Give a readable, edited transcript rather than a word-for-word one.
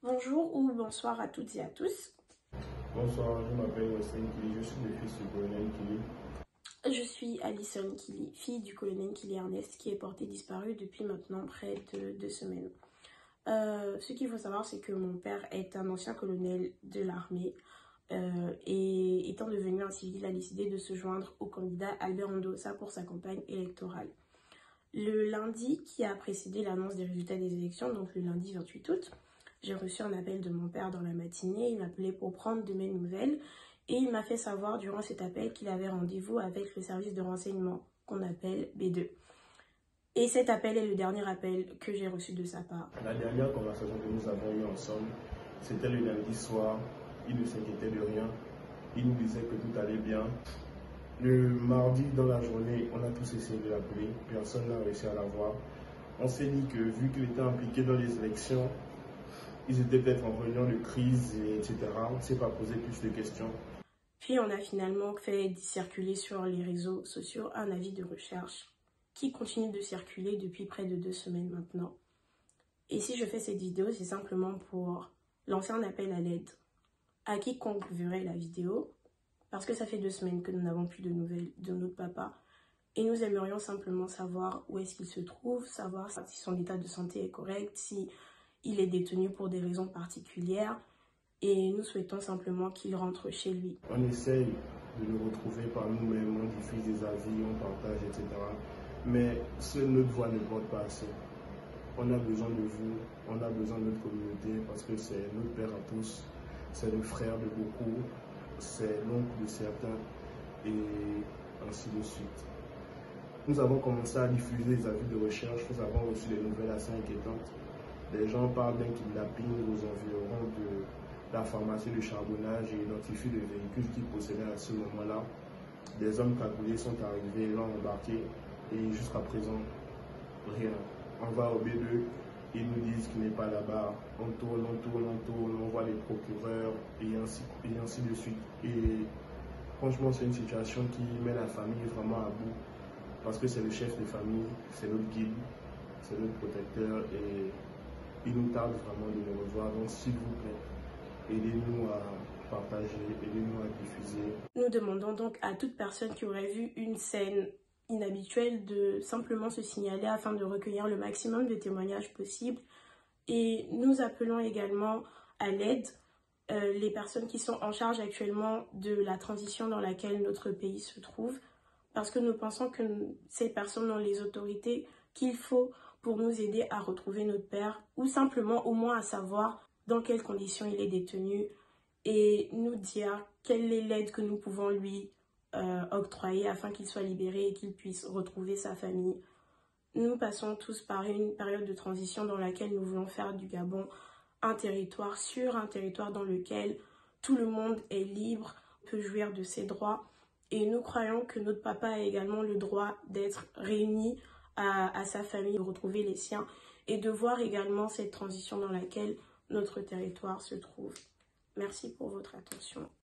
Bonjour ou bonsoir à toutes et à tous. Bonsoir, je m'appelle Wessein Kili, je suis le fils du colonel Kili. Je suis Alison Kili, fille du colonel Kili Ernest qui est porté disparu depuis maintenant près de 2 semaines. Ce qu'il faut savoir, c'est que mon père est un ancien colonel de l'armée et étant devenu un civil, a décidé de se joindre au candidat Albert Ndossa pour sa campagne électorale. Le lundi qui a précédé l'annonce des résultats des élections, donc le lundi 28 août, j'ai reçu un appel de mon père dans la matinée. Il m'appelait pour prendre de mes nouvelles et il m'a fait savoir durant cet appel qu'il avait rendez-vous avec le service de renseignement qu'on appelle B2. Et cet appel est le dernier appel que j'ai reçu de sa part. La dernière conversation que nous avons eue ensemble, c'était le lundi soir. Il ne s'inquiétait de rien. Il nous disait que tout allait bien. Le mardi dans la journée, on a tous essayé de l'appeler. Personne n'a réussi à l'avoir. On s'est dit que vu qu'il était impliqué dans les élections, ils étaient peut-être en réunion de crise, etc. On ne s'est pas posé plus de questions. Puis on a finalement fait circuler sur les réseaux sociaux un avis de recherche qui continue de circuler depuis près de 2 semaines maintenant. Et si je fais cette vidéo, c'est simplement pour lancer un appel à l'aide à quiconque verrait la vidéo, parce que ça fait 2 semaines que nous n'avons plus de nouvelles de notre papa. Et nous aimerions simplement savoir où est-ce qu'il se trouve, savoir si son état de santé est correct, si il est détenu pour des raisons particulières. Et nous souhaitons simplement qu'il rentre chez lui. On essaye de le retrouver par nous-mêmes, on diffuse des avis, on partage, etc. Mais seule notre voix ne porte pas assez. On a besoin de vous, on a besoin de notre communauté parce que c'est notre père à tous, c'est le frère de beaucoup, c'est l'oncle de certains et ainsi de suite. Nous avons commencé à diffuser des avis de recherche, nous avons reçu des nouvelles assez inquiétantes. Les gens parlent d'un kidnapping aux environs de la pharmacie de charbonnage et identifient le véhicule qu'ils possédaient à ce moment-là. Des hommes cagoulés sont arrivés, l'ont embarqué et jusqu'à présent, rien. On va au B2, ils nous disent qu'il n'est pas là-bas. On tourne, on voit les procureurs et ainsi de suite. Et franchement, c'est une situation qui met la famille vraiment à bout. Parce que c'est le chef de famille, c'est notre guide, c'est notre protecteur et il nous tarde vraiment de le revoir. Donc s'il vous plaît, aidez-nous à partager, aidez-nous à diffuser. Nous demandons donc à toute personne qui aurait vu une scène inhabituelle de simplement se signaler afin de recueillir le maximum de témoignages possibles. Et nous appelons également à l'aide les personnes qui sont en charge actuellement de la transition dans laquelle notre pays se trouve, parce que nous pensons que ces personnes ont les autorités qu'il faut pour nous aider à retrouver notre père, ou simplement au moins à savoir dans quelles conditions il est détenu et nous dire quelle est l'aide que nous pouvons lui octroyer afin qu'il soit libéré et qu'il puisse retrouver sa famille. Nous passons tous par une période de transition dans laquelle nous voulons faire du Gabon un territoire sûr, un territoire dans lequel tout le monde est libre, peut jouir de ses droits. Et nous croyons que notre papa a également le droit d'être réuni à sa famille, de retrouver les siens et de voir également cette transition dans laquelle notre territoire se trouve. Merci pour votre attention.